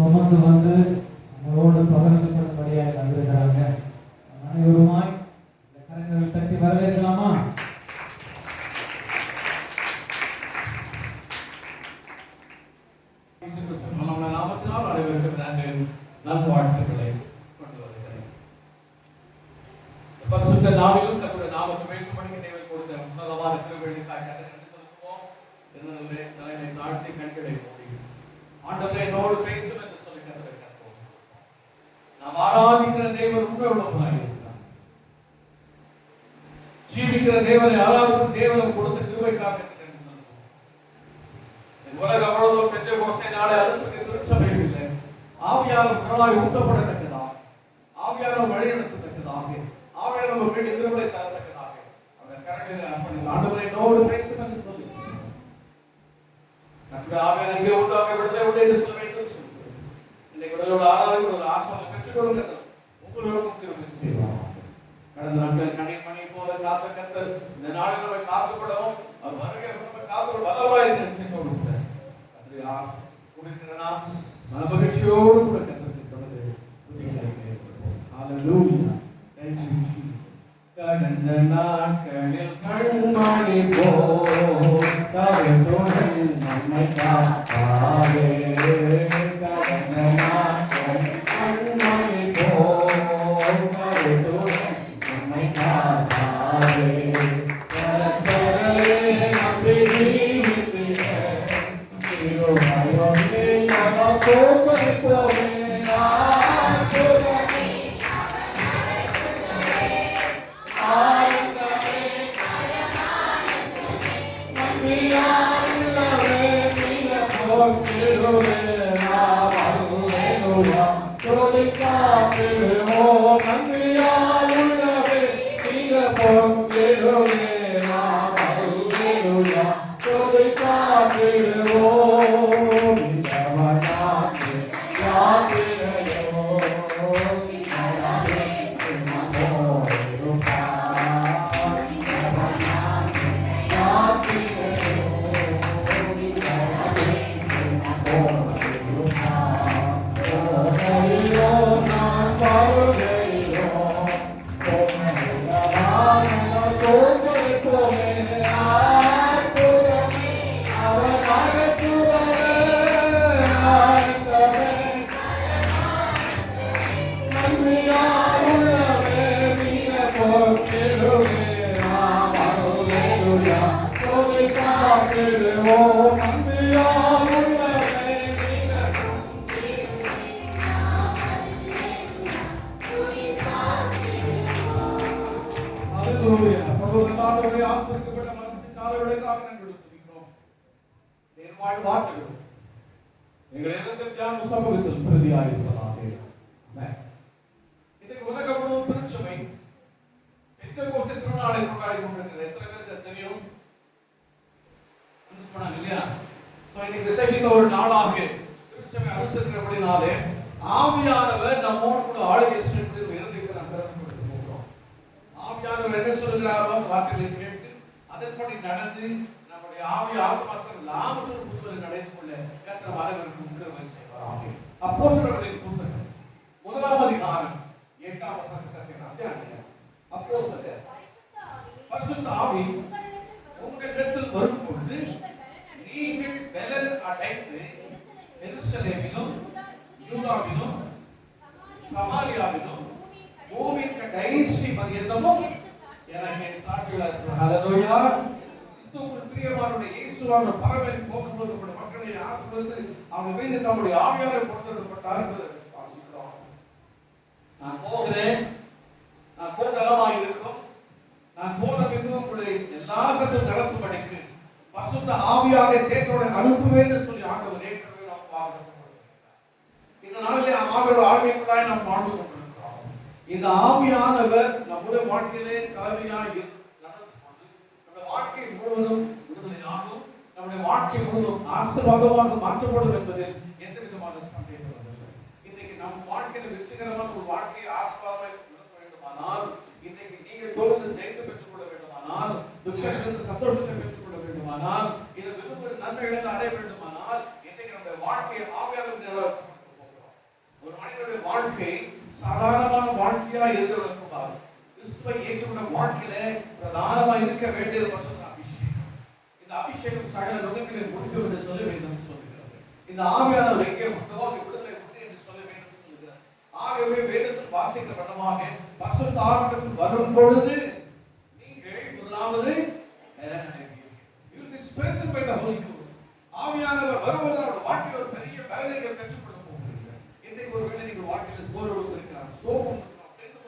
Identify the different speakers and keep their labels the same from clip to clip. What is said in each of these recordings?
Speaker 1: சுமந்து வந்து நம்மளோடு பகிர்ந்து கொள்ளும்படியாக வந்திருக்கிறாங்க. அனைவருமாய் இந்த கரங்களை தட்டி வரவேற்கலாமா?
Speaker 2: நாமத்தினால் அனைவருக்கும் நல்வாழ்த்துக்களை கொண்டு வருகிறேன். பரிசுத்த நாளிலும் தன்னுடைய நாமத்தை வைக்கும்படி நினைவை கொடுத்த உன்னதமான திருவள்ளிக்காய் நன்றி செலுத்துவோம். என்னுடைய தலைமை தாழ்த்தி கண்களை மூடி ஆண்டவரே என்னோடு பேசும் என்று சொல்லி கத்தரை கற்போம். நாம் ஆராதிக்கிற தேவன் உண்மையுள்ளவராய் இருக்கிறார். ஜீவிக்கிற தேவனை ஆராதிக்கும் தேவனுக்கு கொடுத்த கிருபைக்காக உலக அவ்வளவு பெந்தெகோஸ்தே நாளை அரசுக்கு திருச்சபையில் இல்லை. ஆவியானவர் கடலாய் ஊற்றப்படத்தக்கதாக, ஆவியானவர் வழிநடத்தத்தக்கதாக, ஆவியானவர் நம்ம வீட்டு கிருபை தரத்தக்கதாக அந்த கரங்களை அர்ப்பணி ஆண்டவரை என்னோடு பேசும் என்று சொல்லி நம்முடைய ஆவியான இங்கே உண்டாக விடுதலை உண்டு என்று சொல்ல வேண்டும் சொல்லுங்கள். இன்னைக்கு உடலோட ஆராதனை ஒரு ஆசை பெற்றுக் கொள்ளுங்க. உங்களுக்கும் கிருபை செய்வார். கடந்த நாட்கள் கண்ணீர் மணி போல காத்த கத்தர் இந்த நாளில் நம்ம காத்துப்படவும் அவர் வருகை நம்ம காத்து வல்லவராய் செஞ்சு கொடுக்கிறார். மனமகிழ்ச்சியோடு கூட கத்தருக்கு தொடர்ந்து ஹல்லேலூயா. Thank you Jesus. கடந்த நாட்களில் கண்மணி போல் தவறுடன் நம்மை காப்பாரே. கடந்த நாட்களில் கண்மணி போல் தவறுடன் நம்மை காப்பாரே. ஒரு நாளாக திருச்சபை அனுசரிக்கிறபடினாலே ஆவியானவர் நம்மோடு கூட ஆளுகை சென்று இருந்திருக்கிறார். ஆவியானவர் என்ன சொல்கிறாரோ வார்த்தைகளை கேட்டு அதன்படி நடந்து நம்முடைய ஆவி ஆத்மாசம் லாபத்தோடு புதுவரை நடந்து கொள்ள கர்த்தர் அனைவருக்கும் கிருபை செய்வார். அப்போஸ்தலர்களின் புத்தகம் 1ஆம் அதிகாரம் 8ஆம் வசனத்தை சற்றே அப்போஸ்தலர் பரிசுத்த ஆவி உங்களிடத்தில் வரும் பொழுது நீங்கள் பலன் அடைந்து எருசலேமிலும் யூதாவிலும் சமாரியாவிலும் பூமியின் கடைசி பரியந்தமும் எனக்கு சாட்சிகளாக இருக்கிறார். ஹல்லேலூயா. கிறிஸ்துவுக்குள் பிரியமானவருடைய இயேசுவான பரமன் போகும்போது நம்முடைய மக்களை ஆசீர்வதித்து அவங்க மீது தம்முடைய ஆவியானவரை கொடுத்திருக்கிறார் என்று வாசிக்கிறோம். நான் போகிறேன், நான் போகலமாய் இருக்கும், நான் போன பின்பு உங்களை எல்லா சட்டும் நடத்தும்படிக்கு பரிசுத்த ஆவியாக தேற்றோடு அனுப்புவேன் என்று சொல்லி ஆண்டவர் ஏற்கனவே நாம் வாக்குறுதி. இந்த நாளிலே ஆவியோட ஆவிக்குள்ளாய் நாம் வாழ்ந்து கொண்டிருக்கிறோம். இந்த ஆவியானவர் நம்முடைய வாழ்க்கையிலே தலைமையாய் நடந்து கொண்டு நம்முடைய வாழ்க்கை முழுவதும் விடுதலையாகும், நம்முடைய வாழ்க்கை முழுவதும் ஆசீர்வாதமாக மாற்றப்படும் என்பதில் எந்த விதமான சந்தேகம் இல்லை. இன்றைக்கு நம் வாழ்க்கையில் வெற்றிகரமான ஒரு வாழ்க்கையை ஆசீர்வாதமாக நடத்த வேண்டுமானால், இன்றைக்கு நீங்கள் தொடர்ந்து ஜெயித்து பெற்றுக் கொள்ள வேண்டுமானால், துக்கத்திலிருந்து சந்தோஷத்தை பெற்றுக் கொள்ள வேண்டுமானால், இந்த விரும்புகிற நன்மைகளை அடைய வேண்டுமானால், இன்றைக்கு நம்முடைய வாழ்க்கையை ஆவியானவர் இருக்கிறவர்களுக்கு கிறிஸ்துவை ஏற்றுக்கொண்ட வாழ்க்கையில பிரதானமா இருக்க வேண்டியது பரிசுத்த அபிஷேகம். இந்த அபிஷேகம் சகல நுகங்களில் முடிக்கும் என்று சொல்ல வேண்டும் சொல்லுகிறது. இந்த ஆவியானவர் எங்கே உண்டோ அங்கே விடுதலை உண்டு என்று சொல்ல வேண்டும் சொல்லுகிறார். ஆகவே வேதத்தில் வாசிக்கிற வண்ணமாக பரிசுத்த ஆவியானவர் வரும் பொழுது நீங்கள் முதலாவது ஆவியானவர் வரும்போது அவருடைய வாழ்க்கையில் ஒரு பெரிய பலன்களை பெற்றுக்கொள்ள போகிறீர்கள். இன்றைக்கு ஒருவேளை நீங்கள் வாழ்க்கையில் போர்வெடுத்து இருக்கிறார், சோகம்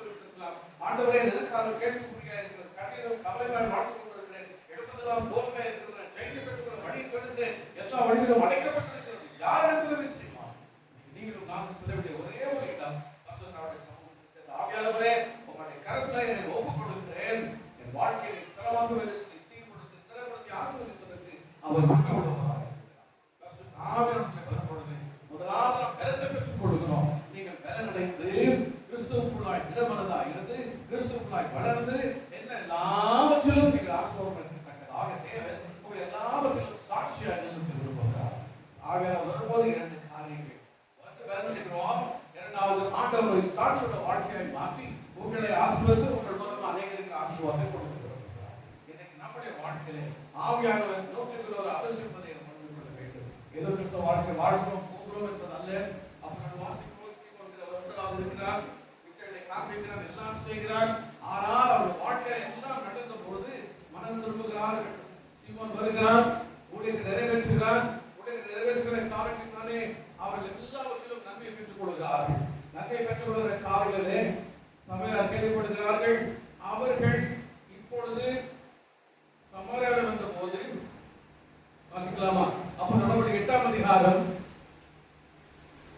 Speaker 2: இருக்கலாம், ஆண்டவரே எதற்காக கேள்விக்குறியா இருக்கிறது, கண்ணீரும் கவலைகளால் வாழ்ந்து கொண்டிருக்கிறேன், எடுப்பதெல்லாம் தோல்வியா இருக்கிறது, ஜெயிக்க பெற்றுக்கிற வழி கொண்டு எல்லா வழிகளும் அடைக்கப்பட்டிருக்கிறது. யாரிடத்திலும் விஷயமா நீங்களும் நானும் சொல்ல வேண்டிய ஒரே ஒரு இடம் பரிசுத்தருடைய சமூகத்தில் சேர்ந்த ஆவியானவரே உங்களுடைய கருத்துல என்னை ஒப்புக் கொடுக்கிறேன், என் வாழ்க்கையை ஸ்திரமாக சீர்படுத்தி ஸ்திரப்படுத்தி ஆசீர்வதிப்பதற்கு அவர் விடுவார். முதலாவது பலத்தை பெற்றுக் கொடுக்கிறோம். நீங்கள் பலனடைந்து கிறிஸ்துவுக்குள்ளாய் திடமனதாய் இருந்து கிறிஸ்துவுக்குள்ளாய் வளர்ந்து என்ன எல்லாவற்றிலும் நீங்கள் ஆசீர்வாதமாக தேவை உங்கள் எல்லாவற்றிலும் சாட்சியாக நிறுத்தி விரும்புகிறார். ஆக வரும்போது இரண்டு காரியங்கள் பலனடைகிறோம். இரண்டாவது ஆண்டவரை சாட்சியோட வாழ்க்கையை மாற்றி உங்களை ஆசீர்வதித்து உங்கள் மூலமாக அநேகருக்கு ஆசீர்வாதத்தை கொடுக்கிறார். இன்னைக்கு நம்முடைய வாழ்க்கையில ஆவியானவர் நோக்கத்தில் ஒரு அவசியம் ஏதோ கிறிஸ்தவ வாழ்க்கை வாழ்கிறோம் போகிறோம் என்பது அல்ல. அவர்கள் வாசிக்கிறோம் இருக்கிறார், விட்டதை காண்பிக்கிறார், எல்லாம் செய்கிறார். ஆனால் அவருடைய வாழ்க்கை எல்லாம் நடந்த பொழுது மனம் திரும்புகிறார்கள். சீமோன் வருகிறார், ஊழியத்தை நிறைவேற்றுகிறார். ஊழியத்தை நிறைவேற்றுகிற காரணத்தினாலே அவர்கள் எல்லாவற்றிலும் நன்மையை பெற்றுக் கொள்கிறார்கள். நன்மை பெற்றுக் கொள்கிற காரியங்களே சமையல் கேள்விப்படுகிறார்கள். அவர்கள் இப்பொழுது சமாரியாவில் வந்த போது வாசிக்கலாமா? அப்ப நம்முடைய 8ஆம் அதிகாரம்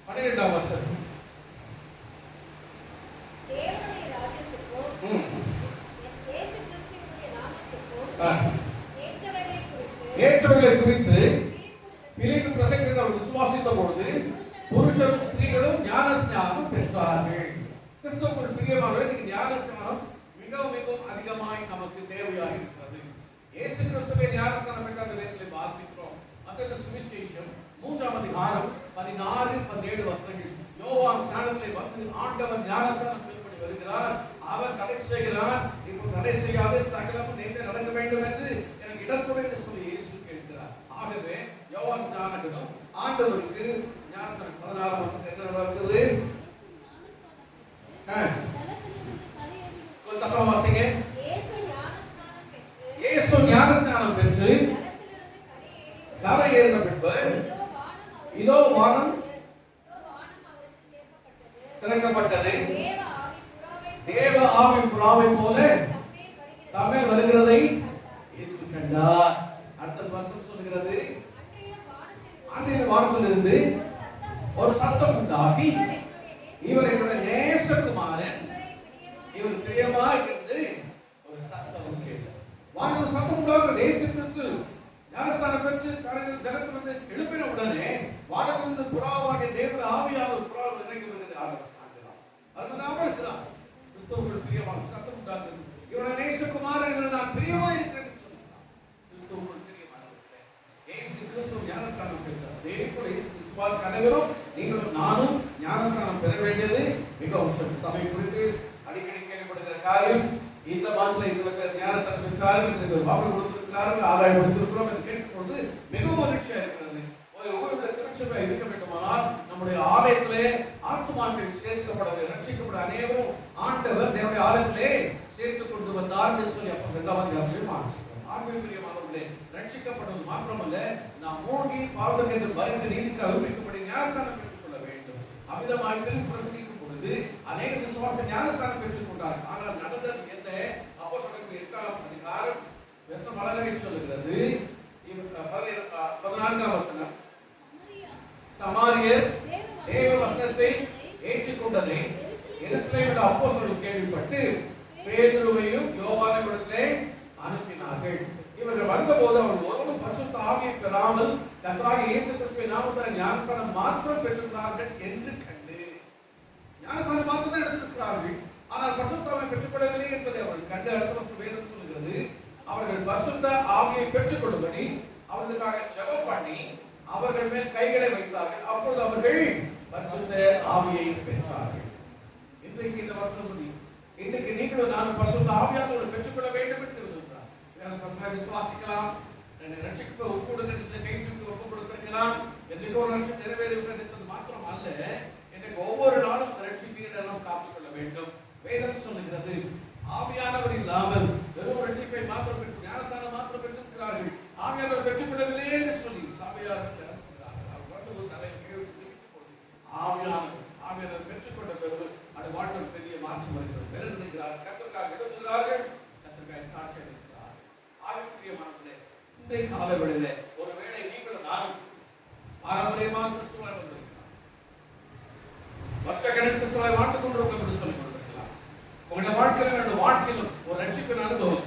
Speaker 2: 12ஆம் வசனம்.
Speaker 3: தேவனுடைய ராஜ்யத்துக்கும் இயேசு கிறிஸ்துவினுடைய நாமத்துக்கும்
Speaker 2: ஏற்றவர்களை குறித்து பிலிப்பு பிரசங்கித்து அவர் விசுவாசித்த பொழுது புருஷரும் ஸ்திரீகளும் ஞானஸ்நானம் பெற்றார்கள். கிறிஸ்துவுக்குள் பிரியமானவர்கள் ஞானஸ்நானம் மிகவும் மிகவும் அதிகமாய் நமக்கு தேவையாக இருக்கிறது. இயேசு கிறிஸ்துவை ஞானஸ்நானம் பெற்ற வேதத்திலே வாசிக்கிறோம். அந்த சுவிசேஷம் 3ஆம் அதிகாரம் 16-17 வசனங்கள். யோவான் ஸ்நானத்திலே வந்து ஆண்டவர் ஞானஸ்நானம் பெற்றுக் வருகிறார். அவர் தடை செய்கிறார். இப்போ தடை செய்யாத சகலமும் நேர்ந்து நடக்க வேண்டும் என்று எனக்கு இடம் கொடு என்று சொல்லி இயேசு கேட்கிறார். ஆகவே யோவான் ஸ்நானத்திலும் ஆண்டவருக்கு ஞானஸ்நானம் 16ஆம் வசனம் என்ன நடக்குது? சத்தமா வாசிங்க. இயேசு ஞானஸ்நானம் பெற்று கரை ஏறின பின்பு இதோ வானம் திறக்கப்பட்டது. தேவ ஆவி புறாவை போல தம்மேல் வருகிறதை இயேசு கண்டார். அடுத்த வசனம் சொல்கிறது, அன்றைய வானத்திலிருந்து ஒரு சத்தம் உண்டாகி இவர் என்னுடைய நேசகுமாரன், இவர் பிரியமாய் என்று ஒரு சத்தம் கேட்டார். வானத்தில் சத்தம் உண்டாக இயேசு கிறிஸ்து ஞானஸ்நானம் பெற்று ஜனத்தில் வந்து எழுப்பின உடனே வானத்திலிருந்து புறாவாகிய தேவ ஆவியானவர் புறாவில் இறங்கி வருகிறது. அதுதான் இருக்கிறார். கிறிஸ்துவுக்குள் பிரியமான சத்தம் உண்டாகிறது. இவருடைய நேசகுமாரன் நான் பிரியமா இருக்கிறேன் சொல்லுகிறார். கிறிஸ்துவுக்குள் பிரியமானவர்களே, இயேசு கிறிஸ்து ஞானஸ்நானம் பெற்றார். அதே போல இயேசு விசுவாச அனைவரும் நீங்களும் நானும் ஞானஸ்நானம் பெற வேண்டியது மிகவும் சபை குறித்து அடிக்கடி கேள்விப்படுகிற காரியம். இந்த மாதத்தில் இதுல ஞானஸ்நானம் பெற்றார்கள், இதுக்கு வாக்கு கொடுத்திருக்கிறார்கள், ஆதாயம் கொடுத்திருக்கிறோம் என்று கேட்கும்போது மிகவும் மகிழ்ச்சியா இருக்கிறது. ஒவ்வொரு திருச்சபை இருக்க வேண்டுமானால் நம்முடைய ஆலயத்திலே ஆத்துமாக்கள் சேர்க்கப்பட ரட்சிக்கப்பட அனைவரும் ஆண்டவர் தேவனுடைய ஆலயத்திலே சேர்த்துக் கொண்டு வந்தார் என்று சொல்லி அப்ப 2ஆம் அதிகாரத்தில் வாசிக்கிறோம். ஆன்மீகமானவர்களே, ரட்சிக்கப்படுவது மாத்திரமல்ல, நாம் மூழ்கி பாவத்துக்கு என்று மறைந்து நீதிக்காக வைக்கப்படி ஞானஸ்நானம் பெற்றுக் கொள்ள வேண்டும். அமிதமாக பிரசங்கிக்கும் பொழுது அநேக விசுவாச ஞானஸ்நானம் பெற்றுக் கொண்டார்கள். ஆனால் நடந்தது என்ன? அப்போஸ்தலர்கள் 8ஆம் அதிகாரம் வசனம் அழகாக சொல்லுகிறது. 14ஆம் வசனம், சமாரியர் தேவ வசனத்தை ஏற்றுக்கொண்டதை எருசலேமில் அப்போஸ்தலர்கள் கேள்விப்பட்டு பேதுருவையும் யோவானையுடனே அனுப்பினார்கள். இவர்கள் வந்தபோது அவர்கள் ஒருவரும் பரிசுத்த ஆவியை பெறாமல் கர்த்தராகிய இயேசு கிறிஸ்துவின் நாமத்தில் ஞானஸ்நானம் மாத்திரம் பெற்றிருந்தார்கள் என்று கண்டு, ஞானஸ்நானம் மாத்திரம் தான் எடுத்திருக்கிறார்கள், ஆனால் பரிசுத்த ஆவியை பெற்றுக்கொள்ளவில்லை என்பதை அவர்கள் கண்டு அடுத்த வேதம் சொல்லுகிறது. அவர்கள் பரிசுத்த ஆவியை பெற்றுக் கொள்ளும்படி அவர்களுக்காக ஜெபம் பண்ணி அவர்கள் மேல் கைகளை வைத்தார்கள். அப்பொழுது அவர்கள் பரிசுத்த ஆவியை பெற்றார்கள். இன்றைக்கு இந்த வசனம் நீங்களும் நானும் பரிசுத்த ஆவியானவரை பெற்றுக்கொள்ள வேண்டும் என்று விரும்புகிறார். வேற பசங்க விசுவாசிக்கலாம், என்னை ரட்சிக்க ஒப்பு கொடுங்க, சில கைக்கு ஒப்பு கொடுத்திருக்கலாம், எதுக்கு ஒரு ரட்சிப்பு நிறைவேறுகிறது என்பது மாத்திரம் அல்ல, எனக்கு ஒவ்வொரு நாளும் அந்த ரட்சிப்பை நாம் காத்துக்கொள்ள வேண்டும். வேதம் சொல்லுகிறது, ஆவியானவர் இல்லாமல் வெறும் ரட்சிப்பை மாத்திரம் பெற்று ஞானஸ்நானம் மாத்திரம் பெற்றிருக்கிறார்கள், ஆவியானவர் பெற்றுக்கொள்ளவில்லை என்று சொல்லி சபையார் ஆவியானவர் பெற்றுக்கொண்ட பிறகு அது வாழ்வில் பெரிய மாற்றம் வருகிறது. விளையாடுகிறார், கர்த்தருக்காக எழுதுகிறார்கள், கர்த்தருக்காக சாட்சியாக இருக்கிறார். ஆவிக்குரிய மனதிலே இன்றைய காலவெளியிலே ஒருவேளை நீங்களும் நானும் பாரம்பரியமாக கிறிஸ்துவாய் வந்திருக்கலாம், வருஷக்கணக்கு கிறிஸ்துவாய் வாழ்ந்து கொண்டிருக்கோம் என்று சொல்லிக் கொண்டிருக்கலாம். உங்களுடைய வாழ்க்கையிலும் என்னுடைய வாழ்க்கையிலும் ஒரு ரட்சிப்பின் அனுபவம்,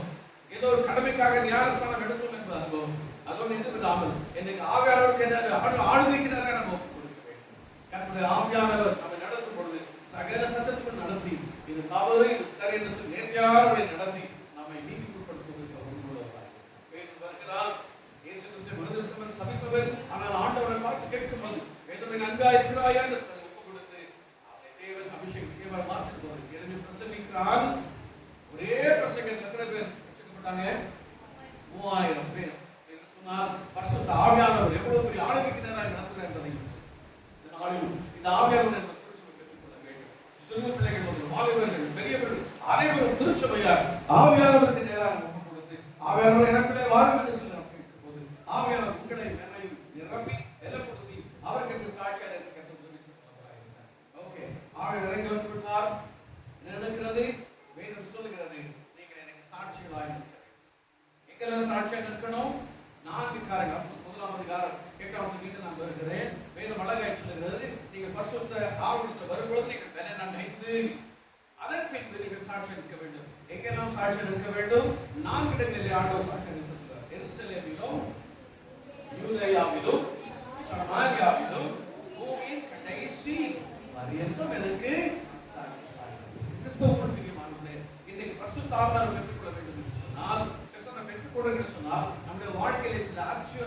Speaker 2: ஏதோ ஒரு கடமைக்காக ஞானஸ்நானம் எடுத்தோம் என்ற அனுபவம், அதோடு நின்று விடாமல் எனக்கு ஆவியானவருக்கு ஆளுமைக்கு நேராக நம்ம கொடுக்க வேண்டும். கர்த்தருடைய ஆவியானவர் நம்மை நடத்தும் பொழுது சகல சத்தத்துக்குள் நடத்தி இது தவறு இது சரி என்று சொல்லி நேர்மையான நடத்தி நம்மை நீதிக்குட்படுத்துவதற்கு உண்மையுள்ளவராய் வருகிறார். இயேசு கிறிஸ்துவை மனதிற்கவன் சபிப்பவர், ஆனால் ஆண்டவரை பார்த்து கேட்கும்போது வேதமே நன்கா இருக்கிறாயா என்று ஒப்பு கொடுத்து அவரை தேவன் அபிஷேகம் தேவன் மாற்றிட்டு போவது எழுதி பிரசங்கிக்கிறார். ஒரே பிரசங்கத்தில் எத்தனை பேர் ரட்சிக்கப்பட்டாங்க? 3000 பேர். பரிசுத்த ஆவியானவர் எவ்வளவு பெரிய ஆளுமைக்கு நேராக நடத்துகிறார் என்பதை இந்த ஆவியானவர் பெற்றுக்கொள்ள வேண்டும். சிறு பிள்ளைகள் முதல் வாலிபர்கள் பெரியவர்கள் அனைவரும் திருச்சபையார் ஆவியானவருக்கு நேராக ஒப்பு கொடுத்து ஆவியானவர் எனக்குள்ளே வாரும் என்று சொல்லி கேட்கும் போது ஆவியானவர் உங்களை நிரப்பி எல்லப்படுத்தி அவருக்கு என்று சாட்சியாக இருக்க உதவி செய்கிறார். ஓகே, ஆவியானவர் இறங்கி வந்து விட்டார். என்ன நடக்கிறது? வேதம் சொல்லுகிறது, நீங்கள் எனக்கு சாட்சிகளாக இருக்க வேண்டும். எங்கெல்லாம் சாட்சியாக இருக்கணும்? 4 காரியங்கள். முதலாவது காரணம் 8வது வீட்டு நான் வருகிறேன். வேதம் அழகாய் சொல்லுகிறது, நீங்கள் பரிசுத்த ஆவியானவர் வரும்பொழுது நீங்கள் பலன் அடைந்து அதற்கு பின்பு நீங்கள் சாட்சி இருக்க வேண்டும். எங்கெல்லாம் சாட்சி இருக்க வேண்டும்? 4 இடங்களில் ஆண்டவர் சாட்சி இருக்க சொல்றார். எருசலேமிலும், யூதேயாவிலும், சமாரியாவிலும், பூமியின் கடைசி பரியந்தம் எனக்கு சாட்சியாக கிறிஸ்துவுக்குள் பிரியமானவர்களே, இன்னைக்கு பரிசுத்த ஆவியானவரை பெற்றுக்கொள்ள வேண்டும் என்று சொன்னால், சொன்னால் நம்முடைய வாழ்க்கையிலே சில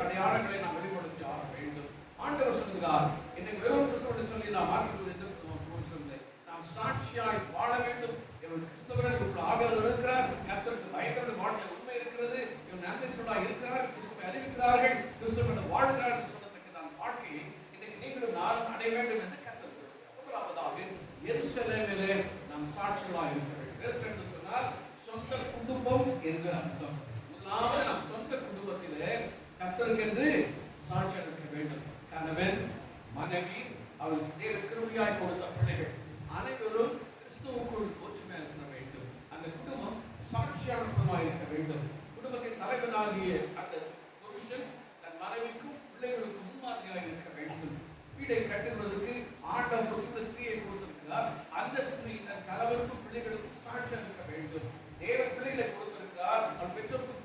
Speaker 2: அடையாளங்களை நாம் வெளிப்படுத்தி ஆக வேண்டும். ஆண்டவர் சொல்கிறார், இன்னைக்கு வெறும் கிறிஸ்துவை சொல்லி நாம் மாற்றிக்கொள்வது நாம் சாட்சியாய் வாழ வேண்டும். இவன் கிறிஸ்தவர்கள் ஆவியானவர் இருக்கிறார், கர்த்தருக்கு பயங்கர வாழ்க்கை உண்மை இருக்கிறது, இவன் நன்மை சொல்ல இருக்கிறார், கிறிஸ்துவை அறிவிக்கிறார்கள், கிறிஸ்துவ வாழ்கிறார் என்று சொல்லத்தக்க நான் வாழ்க்கையை இன்னைக்கு நீங்களும் நானும் அடைய வேண்டும் என்று கர்த்தர். முதலாவதாக எருசலேமிலே நாம் சாட்சிகளாக இருக்க வேண்டும். சொன்னால் சொந்த குடும்பம் என்று அர்த்தம். நாம் சொந்த குடும்பத்திலே கர்த்தருக்கு என்று சாட்சியாக இருக்க வேண்டும். கணவன், மனைவி, அவருக்கு தேவ கிருபையாய் கொடுத்த பிள்ளைகள் அனைவரும் கிறிஸ்துவுக்குள் ஒற்றுமையாக இருக்க வேண்டும். அந்த குடும்பம் சாட்சியான குடும்பமாக இருக்க வேண்டும். குடும்பத்தின் தலைவனாகிய அந்த புருஷன் தன் மனைவிக்கும் பிள்ளைகளுக்கும் முன்மாதிரியாக இருக்க வேண்டும். வீடை கட்டுவதற்கு ஆண்டவர் ஸ்திரீயை கொடுத்திருக்கிறார். அந்த ஸ்திரீ தன் கணவருக்கும் பிள்ளைகளுக்கும் சாட்சியாக இருக்க வேண்டும். தேவ பிள்ளைகளை கொடுத்திருக்கிறார், அவன் பெற்றோருக்கு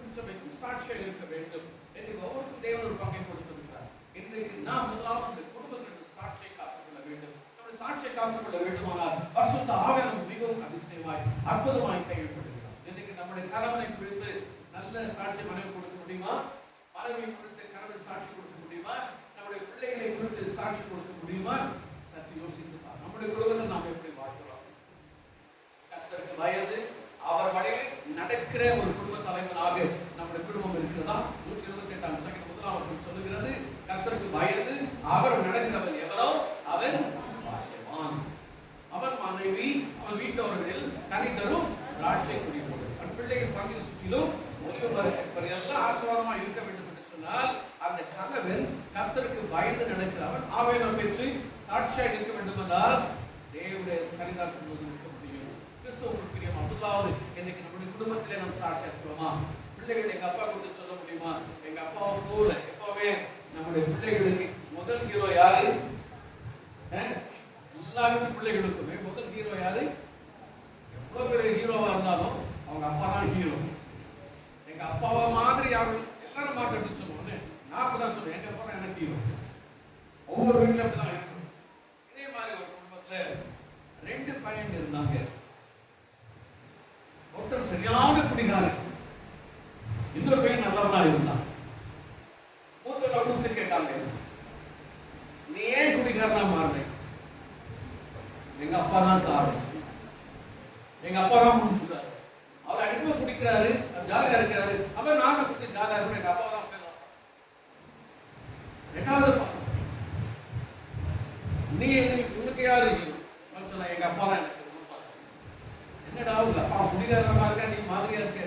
Speaker 2: சாட்சியாக இருக்க வேண்டும் என்று ஒவ்வொருக்கும் தேவன் ஒரு பங்கை கொடுத்திருக்கிறார். இன்றைக்கு நாம் முதலாவது குடும்பத்திற்கு சாட்சியை காத்துக்கொள்ள வேண்டும். நம்முடைய சாட்சியை காத்துக்கொள்ள வேண்டுமானால் பரிசுத்த ஆவியானவர் மிகவும் அதிசயமாய் அற்புதமாய் கைவிடுகிறார். இன்றைக்கு நம்முடைய கணவனை குறித்து நல்ல சாட்சி மனைவி கொடுக்க முடியுமா? மனைவி குறித்து கணவன் சாட்சி கொடுக்க முடியுமா? நம்முடைய பிள்ளைகளை குறித்து சாட்சி கொடுக்க முடியுமா? சற்று யோசித்துதான் நம்முடைய குடும்பத்தை நாம் எப்படி வாழ்கிறோம்? கர்த்தருக்கு பயந்து அவர் வழியில் நடக்கிற ஒரு குடும்ப தலைவனாக நம்முடைய குடும்பம் இருக்கிறதா? 128ஆம் சங்கீதம் 1ஆம் வசனம் சொல்லுகிறது, கர்த்தருக்கு பயந்து அவர் நடக்கிறவன் எவனோ அவன் பாக்கியவான். அவன் மனைவி அவன் வீட்டவர்களில் தனித்தரும் ராட்சை குடிப்போடு அவன் பிள்ளைகள் பங்கு சுற்றிலும் எல்லாம் ஆசீர்வாதமாக இருக்க வேண்டும் என்று சொன்னால் அந்த கணவன் கர்த்தருக்கு பயந்து நடக்கிறவன் ஆவியானவரை பெற்று சாட்சியாக இருக்க வேண்டும் என்றால் தேவனுடைய சரிதாக்கும் போது இருக்க முடியும். கிறிஸ்துவுக்குள் பிரியமா முதலாவது இன்னைக்கு நம்முடைய குடும்பத்திலே நாம் சாட்சியாக இருக்கிறோமா? பிள்ளைகள் எங்க அப்பா கொடுத்து சொல்ல முடியுமா? எங்க அப்பாவை போல எப்பவுமே நம்முடைய பிள்ளைகளுக்கு முதல் ஹீரோ யாரு? எல்லா வீட்டு பிள்ளைகளுக்குமே முதல் ஹீரோ யாரு? எவ்வளவு பெரிய ஹீரோவா இருந்தாலும் அவங்க அப்பா தான் ஹீரோ. எங்க அப்பாவை மாதிரி யாரும் எல்லாரும் மாற்றம் சொல்லுவோம். நான் அப்பதான் சொல்லுவேன், எங்க அப்பா எனக்கு ஹீரோ. ஒவ்வொரு வீட்டுல அப்படிதான் இருக்கும். இதே மாதிரி ஒரு குடும்பத்துல 2 பையன் இருந்தாங்க. ஒருத்தர் சரியான குடிகாரன், இன்னொரு பையன் நல்லவனா இருந்தான். மூத்தவங்க கூப்பிட்டு கேட்டாங்க, நீ ஏன் குடிகாரனா மாறின? எங்க அப்பா தான் காரணம், எங்க அப்பா தான் நீ உனக்கு யாரு சொன்ன? எங்க அப்பா தான் எனக்கு கொடுப்பாங்க. என்னடா உங்க அப்பா குடிகாரமா இருக்கா, நீ மாதிரியா இருக்க?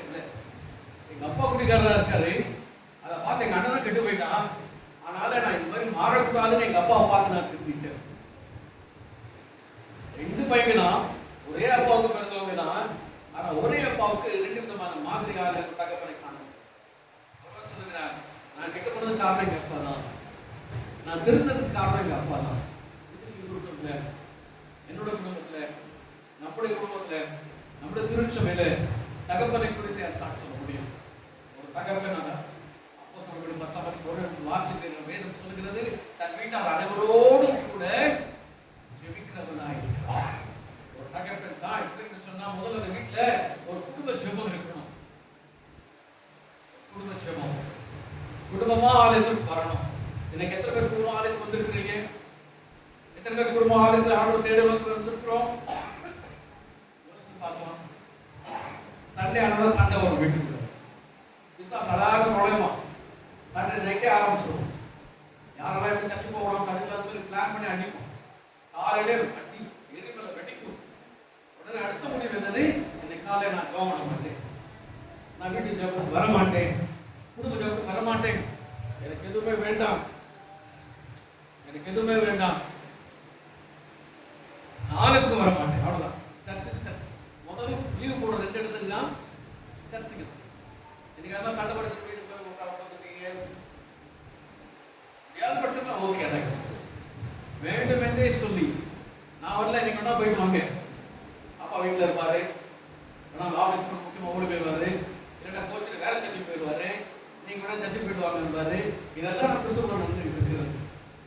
Speaker 2: எங்க அப்பா குடிகாரரா இருக்காரு, அதை பார்த்து எங்க அண்ணன் கெட்டு போயிட்டான், அதனால நான் இந்த மாதிரி மாறக்கூடாதுன்னு எங்க அப்பாவை பார்த்து நான் திரும்பிட்டேன். 2 பையங்க தான், ஒரே அப்பாவுக்கு பிறந்தவங்க தான், ஆனா ஒரே அப்பாவுக்கு 2 விதமான மாதிரியான தகப்பனை காணும். சொல்லுகிறார், நான் கெட்டு போனதுக்கு காரணம் எங்க அப்பா தான், நான் திருந்ததுக்கு காரணம் எங்க அப்பா தான். குடும்பத்துல, என்னோட குடும்பத்துல, நம்முடைய குடும்பத்துல, நம்முடைய திருச்சபையில தகப்பனை குறித்து சாட்சி சொல்ல முடியும். ஒரு தகப்பன் அதான் அப்போஸ்தலர்கள் 10 வாசிக்கிற வேதம் சொல்கிறது, தன் வீட்டார் அனைவரோடும் கூட ஜெபிக்கிறவனாய் இருக்கிறார். ஒரு தகப்பன் தான் எப்படின்னு சொன்னா, முதல்ல அந்த வீட்டுல ஒரு குடும்ப ஜெபம் இருக்கணும். குடும்ப ஜெபம், குடும்பமா ஆலயத்துக்கு வரணும். இன்னைக்கு எத்தனை பேர் குடும்ப ஆலயத்துக்கு வந்திருக்கிறீங்க? எத்தனை பேர் குடும்ப ஆலயத்துல ஆண்டவர் தேட வந்திருக்கிறோம்? பார்த்தோம். சண்டே ஆனதான் சண்டை வரும் வீட்டுக்குள்ள, விசுவாசம் அழகாக நுழையுமா, சண்டே நைட்டே ஆரம்பிச்சிடும். யாரெல்லாம் எப்படி சர்ச்சு போகணும் கடையில் சொல்லி பிளான் பண்ணி அடிப்போம். காலையிலே அடி எரிமலை வெடிக்கும். உடனே அடுத்த முடிவு என்னது, இன்னைக்கு காலையில் நான் ஜெபம் பண்ண மாட்டேன், நான் வீட்டுக்கு ஜெபத்துக்கு வர மாட்டேன், குடும்ப ஜெபத்துக்கு வர மாட்டேன், எனக்கு எதுவுமே வேண்டாம், எனக்கு எதுவுமே வேண்டாம், ஆலயத்துக்கு வர மாட்டேன், அவ்வளவுதான். சர்ச்சுக்கு முதல்ல லீவு போடுற 2 இடத்துக்கு தான் சர்ச்சுக்கு. இன்னைக்கு அதான் சண்டை படுத்து வீட்டுக்கு பட்சத்தில் ஓகே அதான் வேண்டும் என்றே சொல்லி நான் வரல, இன்னைக்கு வேணா போயிட்டு வாங்க, அப்பா வீட்டில் இருப்பாரு, ஆஃபீஸ் முக்கியமாக ஓடி போயிடுவாரு, இல்லைன்னா கோச்சில் வேலை சர்ச்சுக்கு போயிடுவாரு, நீங்க வேணா சர்ச்சுக்கு போயிட்டு வாங்கன்னு. இதெல்லாம் நான் கிறிஸ்துவ நடந்துருக்கிறது.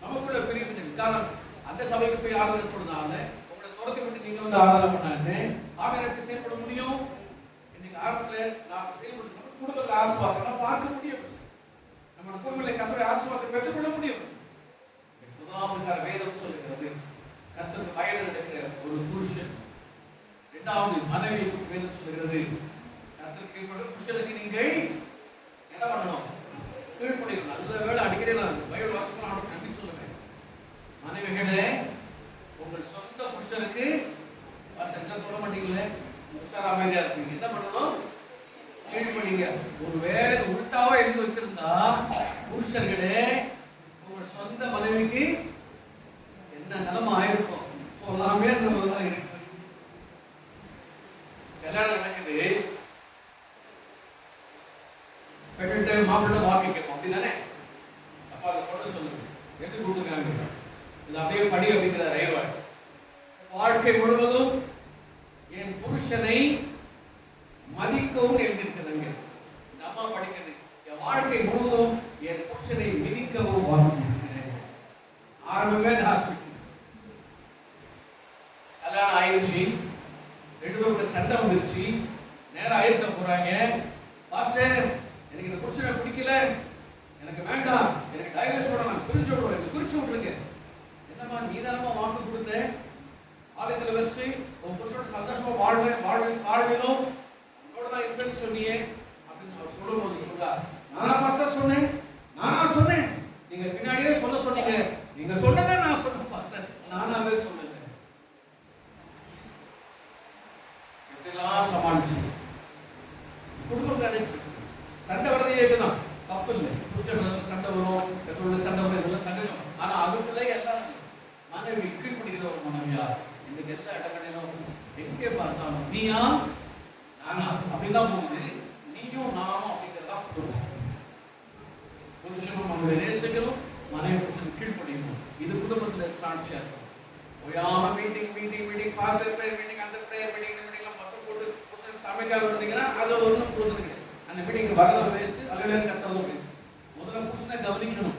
Speaker 2: நமக்குள்ள பிரிவு காரணம், அந்த சபைக்கு போய் ஆதரவு கொடுத்தாங்க, உங்களை துரத்தி விட்டு நீங்க வந்து ஆதரவு பண்ணாங்க, ஆதரவுக்கு செயல்பட முடியும். இன்னைக்கு ஆரம்பத்துல நான் செயல்பட குடும்பத்தில் ஆசீர்வாதம் பார்க்க முடியும், நம்ம குடும்பங்களை கர்த்தருடைய ஆசீர்வாதத்தை பெற்றுக்கொள்ள முடியும். முதலாவது வேதம் சொல்லுகிறது, கர்த்தருக்கு வயது நடக்கிற ஒரு புருஷன். 2வது மனைவி வேதம் சொல்லுகிறது, கர்த்தருக்கு புருஷனுக்கு நீங்கள் என்ன பண்ணணும்? கீழ்ப்படியும். நல்ல வேலை அடிக்கடி நான் பைபிள் வாசிக்கலாம் நன்றி சொல்லுவேன். மனைவிகளே, உங்கள் சொந்த புருஷனுக்கு சொல்ல மாட்டீங்களே, உஷாரா அமைதியா இருக்கீங்க, என்ன பண்ணணும்? கீழ்ப்படிங்க. ஒரு வேலை உள்டாவா எழுதி வச்சிருந்தா, புருஷர்களே உங்கள் சொந்த மனைவிக்கு என்ன நிலைமை ஆயிருக்கும் சொல்லாமே தான் இருக்கு. கல்யாணம் நடக்குது, பெண்கிட்ட மாப்பிள்ளை வாக்கு கேட்போம், அப்படிதானே? அப்ப அதை கொண்டு சொல்லுங்க, எப்படி கொடுத்துருக்காங்க, இது அப்படியே படி அப்படிங்கிற ரயில்வாய். வாழ்க்கை முழுவதும் என் புருஷனை மதிக்கவும் எழுதியிருக்கிறாங்க. இந்த அம்மா படிக்கிறது, என் வாழ்க்கை முழுவதும் என் புருஷனை மிதிக்கவும் வாழ்ந்திருக்கிறேன். ஆரம்பமே கல்யாணம் ஆயிடுச்சு, 2 பேருக்கு சண்டை வந்துருச்சு, நேரம் ஆயிருக்க போறாங்க. பாஸ்டர், எனக்கு இந்த புருஷனை பிடிக்கல, எனக்கு வேண்டாம், எனக்கு டைவர்ஸ் பண்ணணும், பிரிச்சு விடுறேன், எனக்கு பிரிச்சு விட்டுருங்க. என்னம்மா நீ தானமா வாக்கு கொடுத்த, ஆலயத்தில் வச்சு உன் புருஷனோட சந்தோஷமா வாழ்விலும் உன்னோட தான் இருப்பேன்னு சொன்னியே அப்படின்னு அவர் சொல்லும்போது சொல்றார், நானா பாஸ்டர் சொன்னேன், நானா சொன்னேன், நீங்க பின்னாடியே சொல்ல சொன்னீங்க, நீங்க சொன்னதை நான் சொன்ன பாஸ்டர், நானாவே சொன்னேன். எப்படிலாம் சமாளிச்சு குடும்பத்தாரே சண்டை வரதே இருக்குதான், தப்பு இல்லை. புருஷன் சண்டை வரும், சண்டை வரும், இதெல்லாம் சகஜம். ஆனா அதுக்குள்ளே எல்லாம் மனைவி கீழ்படுகிற ஒரு மனைவியா இன்னைக்கு எல்லா இடங்களிலும் எங்கே பார்த்தாலும் நீயா நானா அப்படிதான் போகுது. நீயும் நானும் அப்படிங்கிறதா குடும்பம். புருஷனும் நம்முடைய நேசிக்கணும், மனைவி புருஷன் கீழ்படிக்கணும். இது குடும்பத்துல சாட்சியா இருக்கும். ஓயாம மீட்டிங் பாஸ் மீட்டிங் அந்த பிரேயர் மீட்டிங் பசங்க போட்டு புருஷன் சமைக்காம இருந்தீங்கன்னா அது ஒன்றும் போதுங்க. அந்த மீட்டிங் வரத வேஸ்ட், அல்ல கத்துறதும் வேஸ்ட். முதல்ல புருஷனை கவனிக்கணும்.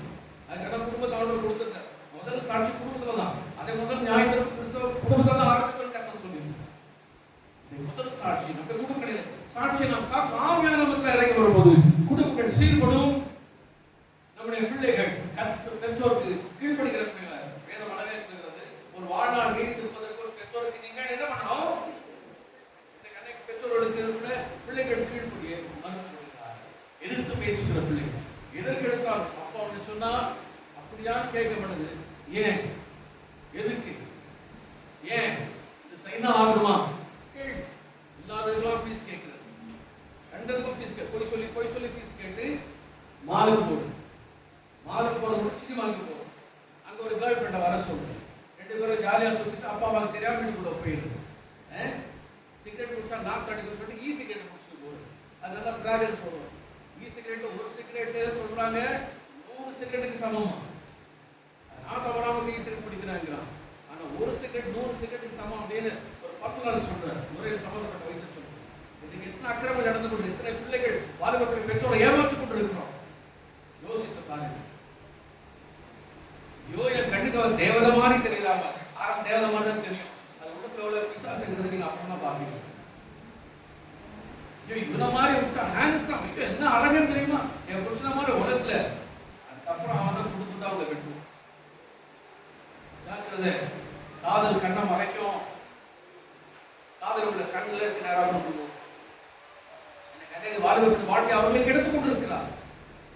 Speaker 2: அதுக்கப்புறம் குடும்பத்தோட கொடுத்துருக்க முதல்ல சாட்சி குடும்பத்துல தான். அதே முதல் ஞாயிற்று கிறிஸ்தவ குடும்பத்துல தான் ஆரம்பிக்கணும் கத்த சொல்லி முதல் சாட்சி நம்ம குடும்பம் கிடையாது. சாட்சியை நாம் ஆவியான நமக்கு இறங்கி வரும்போது குடும்பங்கள் சீர்படும். நம்முடைய பிள்ளைகள் பெற்றோருக்கு கீழ்படுகிற பிள்ளைகள் வேதம் அழகே சொல்கிறது. ஒரு வாழ்நாள் நீடித்திருப்பதற்கு ஒரு பெற்றோருக்கு நீங்க என்ன பண்ணணும்? அன்னைக்கு பெற்றோர்களுக்கு பிள்ளைகள் கீழ்படிய மறுக்கிறார். எதிர்த்து பேசுகிற பிள்ளைகள் எதற்கு எடுத்தாலும் அப்பா ஒன்று சொன்னா அப்படியான்னு கேட்க மாட்டேங்குது. ஏன் எதுக்கு ரெண்டு பேரும் ஜாலியா சுத்திட்டு அப்பா அம்மாவுக்கு தெரியாம வீட்டுக்குள்ள போயிடுது. சிகரெட் குடிச்சா நாக்கு அடிக்கும் சொல்லிட்டு சிகரெட் குடிச்சிட்டு போகுது. அதனால பிராகன்ஸ் வரும். சிகரெட் ஒரு சிகரெட் சொல்றாங்க 100 சிகரெட்டுக்கு சமமா. நான் தவறாம சிகரெட் பிடிக்கிறாங்கிறான். ஆனா ஒரு சிகரெட் 100 சிகரெட்டுக்கு சமம் அப்படின்னு ஒரு பர்டிகுலர் சொல்றாரு. முறையில் சம்பந்தப்பட்ட வைத்து சொல்றாரு. இதுக்கு எத்தனை அக்கிரமம் நடந்து கொண்டு எத்தனை பிள்ளைகள் வாலிபர்கள் பெற்றோரை ஏமாற்றிக் கொண்டு இருக்கிறோம். யோசித்து பாருங்க. ஐயோ என் கண்ணுக்கு அவர் தேவதை மாதிரி தெரியுறாங்க. ஆரம் தேவதை மாதிரி தான் தெரியும். அது உடம்புல எவ்வளவு பிசாசுங்கிறது நீங்க அப்புறமா பாப்பீங்க. ஐயோ இவன மாதிரி விட்டா ஹேண்ட்ஸம் இது என்ன அழகன்னு தெரியுமா? என் புருஷன மாதிரி உலகத்துல அதுக்கப்புறம் அவன் தான் கொடுத்துட்டா அவங்க வெட்டுவோம். ஜாக்கிரதை. காதல் கண்ணை மறைக்கும். காதல் உள்ள கண்ணுல இருக்கு நேராக போகும். வாலிபர்கள் வாழ்க்கை அவர்களை கெடுத்துக் கொண்டிருக்கிறார்.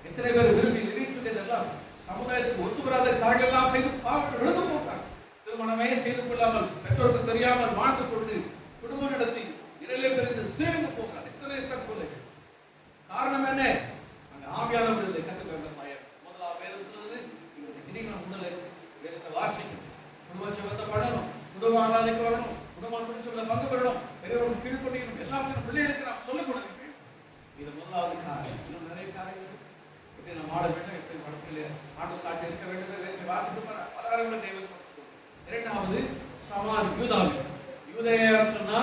Speaker 2: எத்தனை பேர் விரும்பி நினைச்சுட்டதெல்லாம் சமுதாயத்துக்கு ஒத்து வராத காரியங்கள் எல்லாம் செய்து பாவங்கள் விழுந்து போட்டாங்க. திருமணமே செய்து கொள்ளாமல் பெற்றோருக்கு தெரியாமல் வாழ்ந்து கொண்டு குடும்பம் நடத்தி இடையிலே பிரிந்து சேர்ந்து போகிறார். எத்தனை தற்கொலை. காரணம் என்ன? அங்க ஆவியானவர்களை கற்றுக்க வேண்டும். முதலாவது வேதம் சொல்லுது இன்னைக்கு முதல்ல வேதத்தை வாசிக்கணும். குடும்ப ஜெபத்தை பண்ணணும். குடும்ப ஆராதனைக்கு வரணும். குடும்ப திருச்சபையில பங்கு பெறணும். பெரியவர்களுக்கு கீழ்ப்படியணும். எல்லாத்தையும் பிள்ளைகளுக்கு நாம் சொல்லிக் கொடுக்கணும். இது முதலாவது காரியம். இன்னும் நிறைய காரியங்கள் எப்படி நம்ம ஆட வேண்டும், எப்படி படத்தில் ஆண்டு சாட்சி இருக்க வேண்டும், வாசித்து பல காரியங்களை தேவை. இரண்டாவது சமான் யூதாவி. யூதேயர் சொன்னா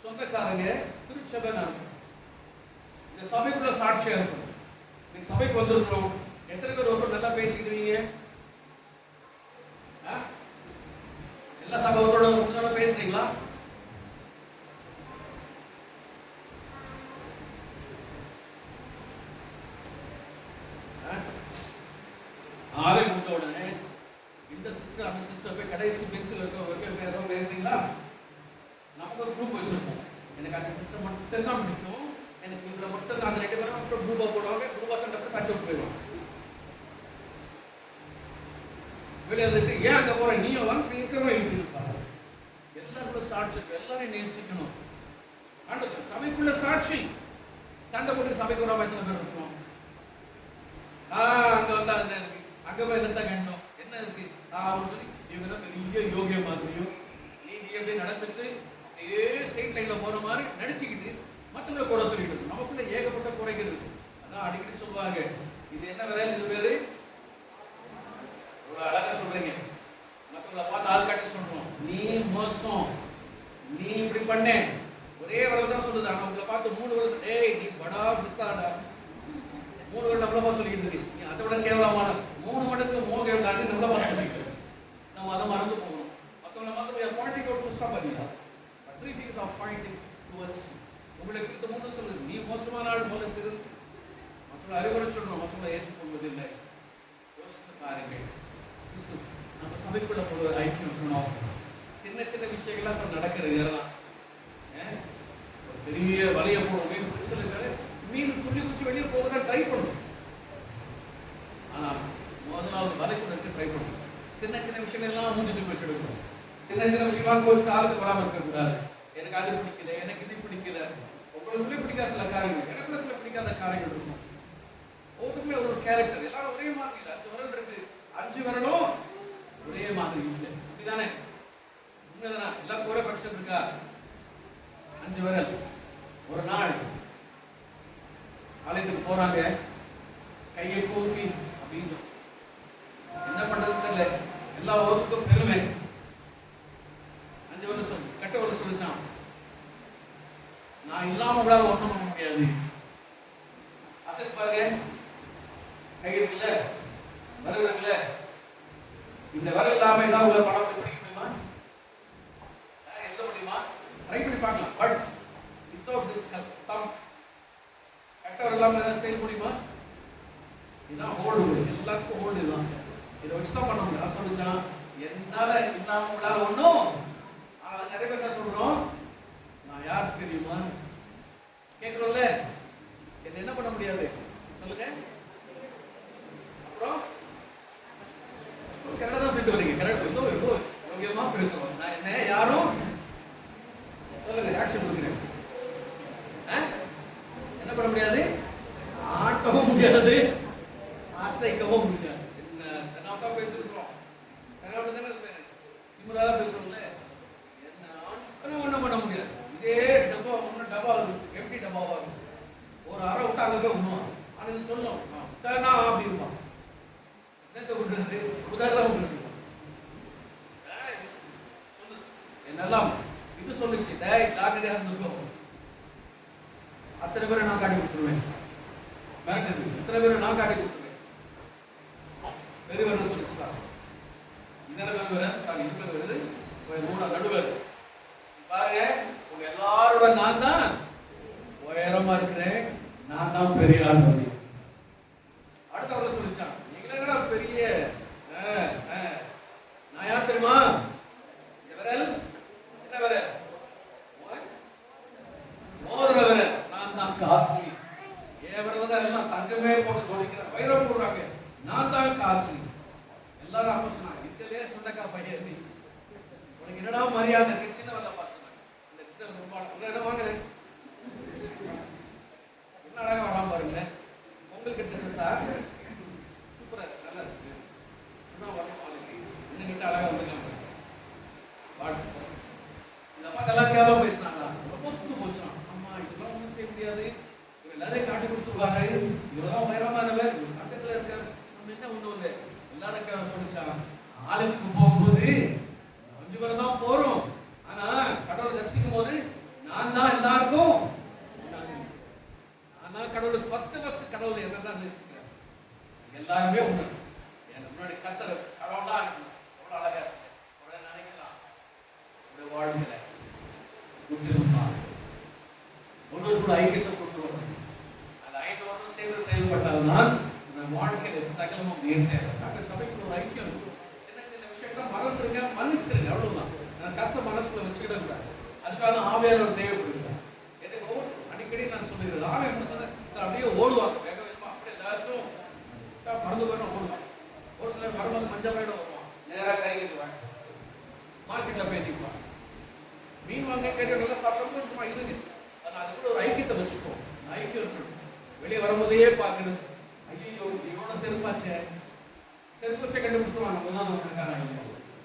Speaker 2: சொந்தக்காரங்க திருச்சபை. இந்த சபைக்குள்ள சாட்சியா இருக்கும். நீங்க சபைக்கு வந்திருக்கிறோம். எத்தனை பேர் ஒருத்தர் நல்லா பேசிக்கிறீங்க? எல்லா சகோதரோட பேசுறீங்களா? ஆளே கொடுத்த உடனே இந்த சிஸ்டர் அந்த சிஸ்டர் போய் கடைசி பெஞ்சில் இருக்க பேசுறீங்களா? நமக்கு ஒரு குரூப் வச்சிருப்போம். எனக்கு அந்த சிஸ்டர் மட்டும் தான் பிடிக்கும், எனக்கு இவங்களை மட்டும் தான். அந்த 2 பேரும் அப்புறம் குரூப்பா போடுவாங்க. குரூப்பா சண்டை போட்டு தட்டி விட்டு போயிடுவாங்க. வெளியே வந்துட்டு ஏன் அங்க போற நீயும் வந்து இருக்கிறவங்க இருப்பாங்க. எல்லாருக்கும் சாட்சி இருக்கு. எல்லாரையும் நேசிக்கணும். ஆண்டு சபைக்குள்ள சாட்சி. சண்டை போட்டு சபைக்கு ஒரு எத்தனை பேர் இருக்கணும்? அங்க வந்தா என்ன இருக்கு, அங்க போய் இருந்தா கண்டோம் என்ன இருக்கு அப்படின்னு சொல்லி இவங்க பெரிய யோகிய மாதிரியும் நீங்க எப்படி நடந்துட்டு அதே ஸ்ட்ரெயிட் லைன்ல போற மாதிரி நடிச்சுக்கிட்டு மற்றவங்களை குறை சொல்லிட்டு இருக்கும். நமக்குள்ள ஏகப்பட்ட குறைகள் இருக்கு. அதான் அடிக்கடி சொல்லுவாங்க, இது என்ன வேலை, இது பேரு இவ்வளவு அழகா சொல்றீங்க. மற்றவங்களை பார்த்து ஆள் காட்டி சொல்றோம், நீ மோசம், நீ இப்படி பண்ண, ஒரே வரல தான் சொல்லுது. ஆனா உங்களை பார்த்து 3 வருஷம் டேய் நீ படா பிஸ்தாடா 3 வருடம் நம்மளப்பா சொல்லிட்டு இருக்கு. நீ அதை விட கேவலமான 3 மடங்கு மோகம் தாண்டி நம்மளப்பா சொல்லிட்டு நம்ம அதை மறந்து போகணும். மற்றவங்களை பார்த்து Poynting out to somebody but 3 things are pointing towards உங்களுக்கு இந்த 3 சொல்லுது. நீ மோசமான ஆள் போல திரு மற்றவங்களை அறிவுரை சொல்லணும், மற்றவங்களை ஏற்றுக்கொள்வதில்லை. யோசித்து பாருங்க. நம்ம சபைக்குள்ள ஒரு ஐக்கியம் இருக்கணும். சின்ன சின்ன விஷயங்கள்லாம் நடக்கிறது இதெல்லாம் ஒரு பெரிய வலைய போடும். மீன் பிடிச்சலுக்கு மீன் துள்ளி குச்சி வெளியே போகிறதா ட்ரை பண்ணும். ஆனா முதலாவது வலைக்குள்ள ட்ரை பண்ணும். சின்ன சின்ன விஷயங்கள் எல்லாம் மூஞ்சி வச்சு எடுக்கணும். சின்ன சின்ன விஷயம்லாம் கோச்சு ஆளுக்கு வராம இருக்கக்கூடாது. எனக்கு அது பிடிக்கல, எனக்கு இது பிடிக்கல. உங்களுக்குள்ளே பிடிக்காத சில காரியங்கள், எனக்குள்ள சில பிடிக்காத காரியங்கள் இருக்கும். ஒவ்வொருக்குமே ஒரு கேரக்டர். எல்லாரும் ஒரே மாதிரி இல்லை. 5 விரல் இருக்கு, 5 விரலும் ஒரே மாதிரி இல்லை. அப்படிதானே? உண்மைதானா? எல்லாருக்கும் ஒரே பட்சம் இருக்கா? 5 விரல். ஒரு நாள் ஆலயத்துக்கு போறாங்க, கையை கூப்பி அப்படின்னு என்ன பண்றது தெரியல. எல்லா ஊருக்கும் பெருமை. 5 வருஷம் கட்ட ஒரு சொல்லிச்சான், நான் இல்லாம உங்களால ஒண்ணும் பண்ண முடியாது. அசைச்சு பாருங்க, கை இருக்குல்ல, வரவு இருக்குல்ல, இந்த வரவு இல்லாம ஏதாவது உங்களை படம் பிடிக்க முடியுமா? எழுத முடியுமா? ட்ரை பண்ணி பார்க்கலாம். பட் வித்தவுட் திஸ் தம் கட்டவர் இல்லாம ஏதாவது செய்ய முடியுமா? இதுதான் ஹோல்டு. எல்லாருக்கும் ஹோல்டு இதுதான். இதை வச்சுதான் பண்ண முடியும். நான் சொல்லிச்சான், என்னால இல்லாம உங்களால ஒண்ணும். ஆனா நிறைய பேர் என்ன சொல்றோம், நான் யாருக்கு தெரியுமா கேட்கிறோம்ல, என்ன என்ன பண்ண முடியாது சொல்லுங்க. அப்புறம் கரெக்டா தான் சொல்லிட்டு வரீங்க. கரெக்ட் எவ்வளோ யோகியமா பேசுறோம். நான் என்ன யாரும் சொல்லுங்க, ஆக்ஷன் கொடுக்குறேன். என்ன பண்ண முடியாது? ஆட்டவும் முடியாது, அசைக்கவும் முடியாது. என்ன தான் பேசிருக்கிறோம். என்னெல்லாம் இது சொல்லுச்சு, டேய் ஜாக்கிரதையா இருந்துக்கோ, அத்தனை பேரை நான் காட்டி கொடுத்துருவேன், மிரட்டுது, இத்தனை பேரை நான் காட்டி கொடுத்துருவேன். பெரியவர் சொல்லிச்சுடா, இதனை பெரியவர் சாரி இது பெரியவர் மூணா நடுவர் பாருங்க, உங்க எல்லாரோட நான் தான் உயரமா இருக்கிறேன், நான் தான் பெரிய ஆள். அடுத்தவங்க சொல்லிச்சான், நீங்களே பெரிய நான் யார் தெரியுமா, விரல் என்ன விரல், மோதிர விரல், நான் தான் காஸ்ட்லி, ஏன் விரல் தான் எல்லாம் தங்கமே போட்டு ஜோடிக்கிறேன், வைரம் போடுறாங்க, நான் தான் காஸ்ட்லி. எல்லாரும் அப்ப சொன்னாங்க, இதுலயே சொந்தக்கா பையன், உனக்கு என்னடா மரியாதை, சின்ன வேலை பார்த்துனாங்க, இந்த சின்ன ரொம்ப என்ன வாங்குறேன், என்ன அழகா வராம பாருங்களேன், உங்களுக்கு ட்ரெஸ் சார் சூப்பரா இருக்கு, நல்லா இருக்கு, என்ன வரணும் நாளைக்கு இன்னும் கிட்ட அழகா வந்துருக்காங்க. இந்த அம்மா எல்லாம் கேவலம் பேசினாங்களா, ரொம்ப தூத்து போச்சான், அம்மா இதெல்லாம் ஒன்றும் செய்ய முடியாது, இவர் எல்லாரையும் காட்டி கொடுத்துருவாரு, இவரெல்லாம் உயரமானவர், இவர் பக்கத்துல இருக்காரு, நம்ம என்ன ஒண்ணு வந்து எல்லாரும் சொல்லிச்சாங்க, ஆளுக்கு போகும்போது கொஞ்சம் பேர் தான் போறோம், ஆனா கடவுளை தரிசிக்கும் போது நான் தான் எல்லாருக்கும், ஆனா கடவுளுக்கு ஃபர்ஸ்ட் கடவுளை என்னதான் தரிசிக்கிறேன், எல்லாருமே ஒண்ணு, எனக்கு முன்னாடி கத்தர் கடவுள் தான் எவ்வளவு அழகா இருக்கு, நினைக்கலாம் உடைய வாழ்க்கையில ஒன்று கூட ஐக்கியத்தை கொண்டு வரணும், அந்த 5 வருஷம் சேர்ந்து செயல்பட்டால்தான் வாழ்க்கையில சகலமும் நேர்த்தேன். சபைக்கு ஒரு ஐக்கியம், சின்ன சின்ன விஷயங்கள் மறந்துருங்க, மன்னிச்சிருங்க, அவ்வளவுதான், கஷ்டம் மனசுல வச்சுக்கிட கூடாது, அதுக்காக ஆவியானவர் தேவைப்படுகிறார். எனக்கு அடிக்கடி நான் சொல்லிடுறது, ஆனா அப்படியே ஓடுவாங்க வேக வேகமா, அப்படியே எல்லாருக்கும் மறந்து போயிடும் ஓடுவாங்க. ஒரு சிலர் வரும்போது மஞ்சள் போயிடும் வருவான், நேராக கை கட்டுவாங்க, மார்க்கெட்ல போய் நிற்பாங்க, மீன் வாங்க கேட்கறதுல சந்தோஷமா இருங்க, ஆனா அது கூட ஒரு ஐக்கியத்தை வச்சுக்கோ, ஐக்கியம் இருக்கணும். வெளியே வரும்போதே பார்க்கணும், ஐயோ இவனோட செருப்பாச்சே, செருப்பு வச்சே கண்டுபிடிச்சுவாங்க,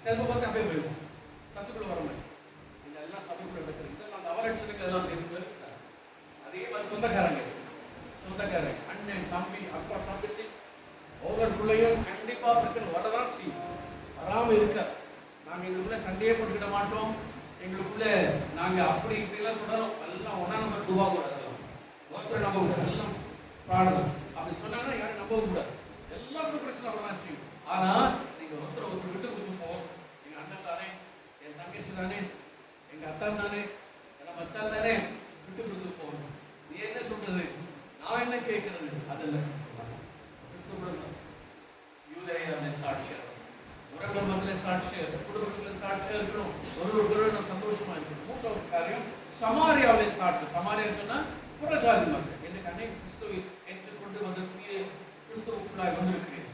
Speaker 2: செருப்பு பார்த்து அப்படியே போயிடும், கத்துக்குள்ள வர மாதிரி, இதெல்லாம் சபைக்குள்ள எடுக்கிறது, இதெல்லாம் அந்த அவலட்சணைகள் எல்லாம் தெரிஞ்சு. அதே மாதிரி சொந்தக்காரங்க அண்ணன் தம்பி அப்பா தங்கச்சி ஒவ்வொருக்குள்ளையும் கண்டிப்பா பிரச்சனை வரதான் செய்யும், வராம இருக்க. நாங்க எங்களுக்குள்ள சண்டையே போட்டுக்கிட மாட்டோம், எங்களுக்குள்ள நாங்க அப்படி இப்படிலாம் சொல்லணும், எல்லாம் ஒன்னா நம்ம துவா கூடாது, ஒருத்தர் நம்ப கூடாது, எல்லாம் பாடலாம் அப்படி சொன்னாங்கன்னா யாரும் நம்பவும் கூடாது, எல்லாருக்கும் பிரச்சனை வரதான் செய்யும். ஆனா நீங்க ஒருத்தர் விட்டு கொடுத்து போவோம், எங்க அண்ணன் தானே, என் தங்கச்சி தானே, எங்க அத்தான் தானே, என் மச்சான் தானே, விட்டு கொடுத்து போவோம். நீ என்ன சொல்றது, நான் என்ன கேட்கறது, அதல்ல சாட்சியம், உறவுகள் மத்தியில சாட்சியம், குடும்பத்துல சாட்சியம் இருக்கணும், ஒரு நம்ம சந்தோஷமா இருக்கணும். மூன்றாவது காரியம் சமாரியாவிலே சாட்சி. சமாரியா சொன்னா புறஜாதி மக்கள், எனக்கு அநேக கிறிஸ்துவை ஏற்றுக்கொண்டு வந்து கிறிஸ்துவுக்குள்ளாய் வந்திருக்கிறேன்.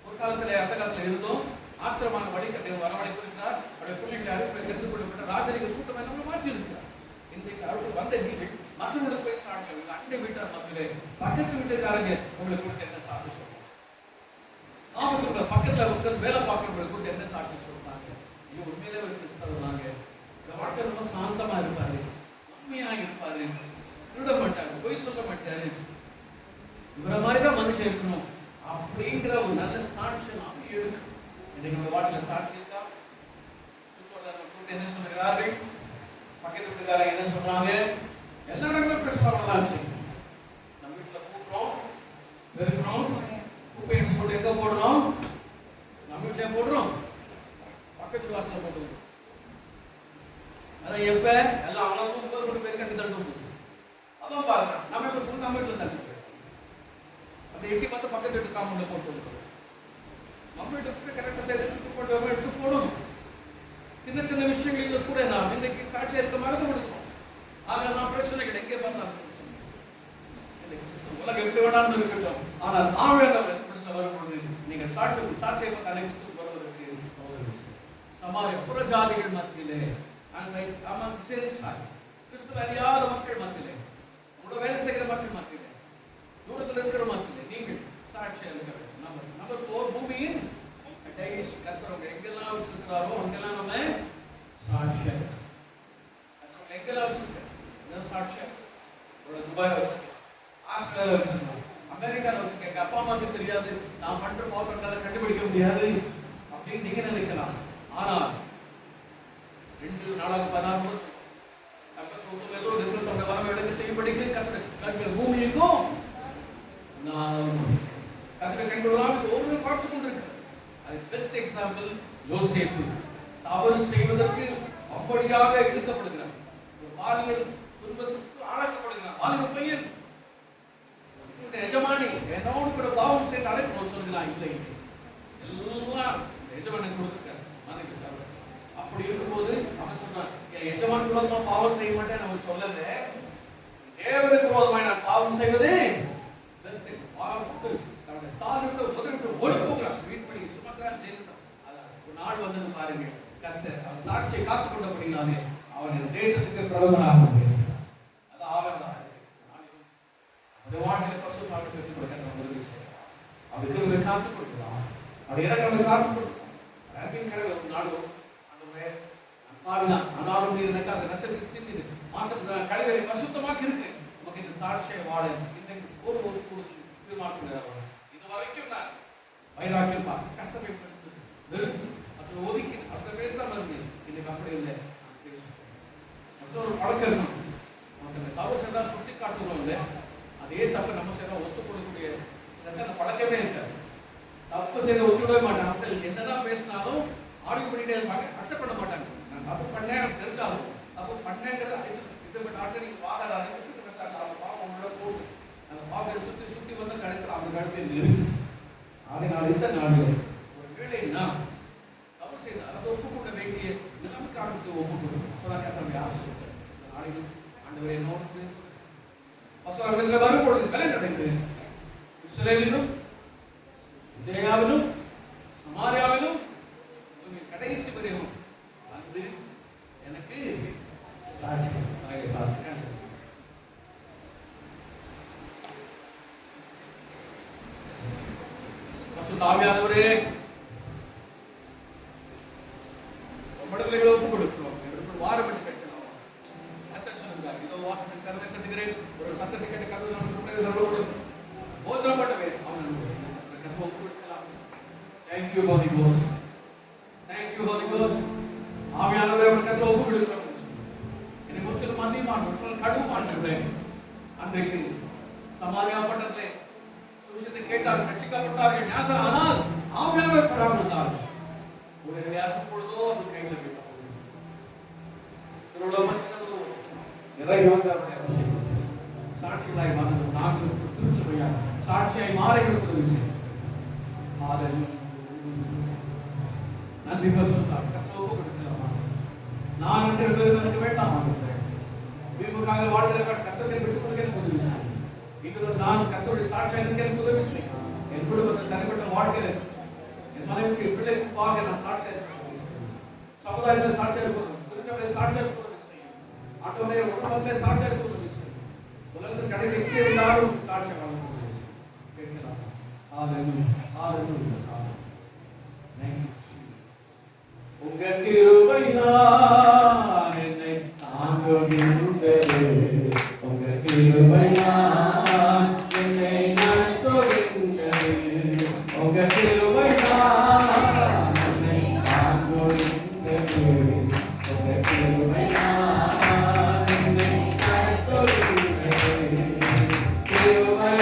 Speaker 2: ஒரு காலத்துல அந்த காலத்துல இருந்தோம், ஆச்சரியமான வழிகட்டை வரவழைத்திருக்கிறார், அவருடைய பிள்ளைகளை அறிவித்து கொள்ளப்பட்ட ராஜரிக கூட்டம் என்ன மாற்றி இருக்கிறார். இன்றைக்கு அவர்கள் வந்த நீங்கள் மற்றவர்களுக்கு போய் சாட்சி, அண்டை வீட்டார் மத்தியிலே பக்கத்து வீட்டுக்காரங்க உங்களுக்கு கொடுத்து என்ன சாட்சி சொல்றாங்க, நாம சொல்ற பக்கத்துல உட்கார்ந்து வேலை பார்க்கறவங்களுக்கு கொடுத்து என்ன சாட்சி சொல்றாங்க, ஐயோ உண்மையிலே ஒரு கிறிஸ்தவர் தாங்க, இந்த வாழ்க்கை ரொம்ப சாந்தமா இருப்பாரு, உண்மையா இருப்பாரு, திருட மாட்டாரு, பொய் சொல்ல மாட்டாரு, இவர மாதிரிதான் மனுஷன் இருக்கணும் அப்படிங்கிற ஒரு நல்ல சாட்சி நாம எடுக்கணும். இன்னைக்கு நம்ம வாழ்க்கையில சாட்சி இருக்கா? சுற்றுவட்டார கூட்டு என்ன சொல்லுகிறார்கள், பக்கத்து வீட்டுக்காரங்க என்ன சொல்றாங்க, எல்லா இடங்களும் பிரச்சனை வரலாம். நம்ம வீட்டுல கூட்டுறோம், பெருக்கிறோம், குப்பை போட்டு எங்க போடுறோம், நம்ம வீட்டுல போடுறோம், பக்கத்து வாசல போட்டு, அதான் எப்ப எல்லாம் அவங்களும் 9 கோடி பேர் கட்டி தள்ளும், அதான் பாருங்க நம்ம இப்ப நம்ம வீட்டுல தள்ளி அப்படி எட்டி பார்த்து பக்கத்து வீட்டு காம்பவுண்ட்ல போட்டு நம்ம வீட்டுக்கு கரெக்டா சேர்த்து போட்டு எடுத்து போடணும். சின்ன சின்ன விஷயங்கள் கூட நாம் இன்னைக்கு சாட்சியா இருக்க மறந்து கொடுக்கணும். ஆக நான் பிரச்சனைகள் எங்கே பார்த்தாலும் உலகம் எப்படி வேணாலும் இருக்கட்டும், ஆனால் ஆழ்ந்த வரும்பொழுது நீங்கள் சாட்சியை பார்த்து வருவதற்கு சமாரிய புறஜாதிகள் மத்தியிலே கிறிஸ்துவ அறியாத மக்கள் மத்தியிலே, உங்களோட வேலை செய்கிற மக்கள் மத்தியிலே, தூரத்தில் இருக்கிற மத்தியிலே நீங்கள் சாட்சியா இருக்க வேண்டும். நம்பர் 4 பூமியின் கர்த்தர் எங்கெல்லாம் வச்சிருக்கிறாரோ அங்கெல்லாம் நம்ம சாட்சியா கர்த்தர் எங்கெல்லாம் வச்சிருக்கோம் சாட்சியா. துபாய் வச்சிருக்கேன், ஆஸ்திரேலியா வச்சிருக்கோம், அமெரிக்கால வச்சிருக்கேன், எங்க அப்பா அம்மாவுக்கு தெரியாது, நான் பண்ற பாவங்களை கண்டுபிடிக்க முடியாது அப்படின்னு நீங்க நினைக்கலாம். ஆனால் 2 நாளாக துன்பத்துக்கு அம்படியாக இழுக்கப்படுகிறான். பாலியல் துன்பத்துக்கு ஆளாக்கப்படுகிறான். வாலிப பையன் எஜமானி என்னோடு கூட பாவம் செய்து அழைக்கணும் சொல்கிறான். இல்லை, எல்லாம் எஜமானி கொடுத்துட்டார். அப்படி இருக்கும்போது அவன் சொன்னான், எஜமான் கூட பாவம் செய்ய மாட்டேன் அவன் சொல்லல, தேவனுக்கு விரோதமாய் நான் பாவம் செய்வது சாதிட்டு உதவிட்டு ஓடி போகிறான். வீட்படி சுமக்கிறான் செய்யணும். ஒரு நாள் வந்தது பாருங்க, கர்த்தர் அவன் சாட்சியை காத்துக் கொண்டபடினாலே அவன் தேசத்துக்கு பிரதமனாக அது அவன் தான் வாழ்க்கையில் பசுமாக பெற்றுக் கொடுக்க உதவி செய்யலாம். அவருக்கு காத்துக் கொடுக்கலாம். அவர் எனக்கு அவர் காத்துக் கொடுக்கலாம். ஒரு நாளும் ஆனாலும் எனக்கு அந்த ரத்தத்தை சிந்திது மாசம் கழிவறை பசுத்தமாக இருக்கு. நமக்கு இந்த சாட்சியை வாழ இன்றைக்கு ஒரு கொடுத்து மாற்றுகிறார். இது வரைக்கும் நான் வைராக்கியம் கஷ்டப்பட்டு வெறுத்து அதில் ஒதுக்கி அதை பேசாம இருக்கு. இன்னைக்கு அப்படி இல்லை. மற்றொரு பழக்கம் இருக்கும். நமக்கு அந்த தவறு செய்தா சுட்டி காட்டுறோம் இல்லை, அதே தப்பு நம்ம செய்தா ஒத்துக் கொடுக்கக்கூடிய அந்த பழக்கமே இருக்காது. தப்பு செய்த ஒத்துக்கவே மாட்டாங்க. மக்கள் என்னதான் பேசினாலும் ஆர்கியூ பண்ணிட்டே இருப்பாங்க, அக்செப்ட் பண்ண மாட்டாங்க. நான் தப்பு பண்ணேன் தெரிஞ்சாலும் தப்பு பண்ணேங்கிறது நீங்க வாகாத பாவங்களோட போட்டு அந்த பாவத்தை சுத்தி சுத்தி வந்து கிடைச்சலாம். அந்த கழுத்தை இருக்கு. அதனால் இந்த நாடு ஒரு வேலைன்னா தவறு செய்த அதை ஒப்புக்கொள்ள வேண்டிய நிலைமை காரணத்தை ஒப்புக்கொள்ளும் ஆசிரியர் நாளைக்கு ஆண்டவரை நோக்கு பசுவாரத்தில் வரும்பொழுது வேலை நடந்தது. இஸ்ரேலிலும் யூதேயாவிலும் சமாரியாவிலும் கடைசி வரையும் வந்து எனக்கு தாவியானவரே மடங்களை ஒப்புக் கொடுக்கிறோம். வாரம் என்று கேட்கிறோம். கர்த்தர் சொல்லுகிறார், இதோ வாசத்தின் கதவை தட்டுகிறேன், ஒரு சத்தத்தை கேட்ட கதவை நான் போஜனம் பண்ணவே அவன் ஒப்புக் கொடுக்கலாம். Thank you Holy Ghost. Thank you Holy Ghost. ஆவியானவரே உங்கள் கதவை ஒப்புக் கொடுக்கிறோம். என்னை முற்றிலும் மன்னியுமாறு கடுமாறு அன்றைக்கு சமாரியா பட்டத்திலே சுவிசேஷத்தை கேட்டார்கள், ரட்சிக்கப்பட்டார்கள். ஞானஸ்நானம் ஆனால் ஆவியானவர் பெறாமல் இருந்தார்கள். உங்களை யாருக்கும் பொழுதோ அது கையில் போயிட்டாங்க. சாட்சிகளாய் மாறுவது நாங்கள் திருச்சபையா சாட்சியாய் மாறுகிறது விஷயம். நன்றி பரிசுத்தார். ஒப்புக் கொடுக்கலாமா? நான் என்று எனக்கு வேண்டாம். வீமுக்காக வாழ்கிற கர்த்தரை விட்டுக் கொடுக்க எனக்கு உதவி செய்யும். இன்று நான் கர்த்தருடைய சாட்சியாக இருக்க எனக்கு உதவி செய்யும். என் குடும்பத்தில் தனிப்பட்ட வாழ்க்கையில் என் மனைவிக்கு பிள்ளைக்காக நான் சாட்சியாக இருக்க சமுதாயத்தில் சாட்சியாக இருப்பது, திருச்சபையில் சாட்சியாக இருப்பது செய்யும். ஆண்டவரே உலகத்திலே சாட்சியாக இருப்பது செய்யும். உலகத்தில் கடையில் எங்கே இருந்தாலும் சாட்சியாக வாழ்வது கேட்கலாம். உங்க கிருபையினால் என்னை தாங்குகின்றது. உங்க கிருபையினால் என்னை நடத்துகின்றது. உங்க கிருபையினால் என்னை தாங்குகின்றது. உங்க கிருபையினால் என்னை நடத்துகின்றது. கிருபையே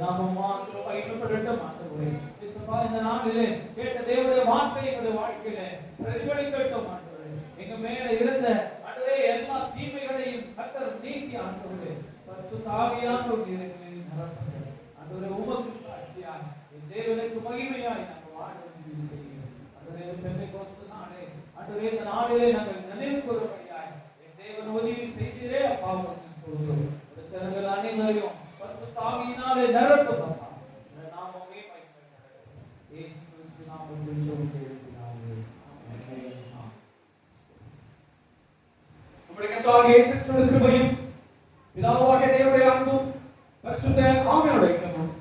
Speaker 1: நாமம் மாத்திரம் மகிமைப்படட்டும் ஆண்டவரே. இயேசுப்பா, இந்த நாளிலே கேட்ட தேவனுடைய வார்த்தை எங்களுடைய வாழ்க்கையிலே பிரதிபலிக்கட்டும் ஆண்டவரே. எங்க மேல இருந்த ஆண்டவரே எல்லா தீமைகளையும் கர்த்தர் நீக்கி ஆண்டவரே பரிசுத்த ஆவியானவர் எங்களை நிரப்புங்க ஆண்டவரே. உமக்கு சாட்சியாய் என் தேவனுக்கு மகிமையாய் நாங்கள் வாழ முடிவு செய்கிறோம் ஆண்டவரே. பெந்தெக்கோஸ்து நாளே ஆண்டவரே, இந்த நாளிலே நாங்கள் நினைவு கூறும்படியாய் என் தேவன் உதவி செய்தீரே. அப்பா உமக்கு ஸ்தோத்திரம். இந்த ஜனங்கள் அனைவரையும் பரிசுத்த ஆவியினாலே நிரப்பும் அப்பா. இந்த நாமமே மகிமைப்படட்டும். இயேசு கிறிஸ்து நாமத்தில் ஜெபிக்கிறோம். ஆமென்.
Speaker 2: நம்முடைய கர்த்தராகிய இயேசு கிறிஸ்துவின் கிருபையும் பிதாவாகிய தேவனுடைய அன்பும் பரிசுத்த ஆவியானவருடைய ஐக்கியமும்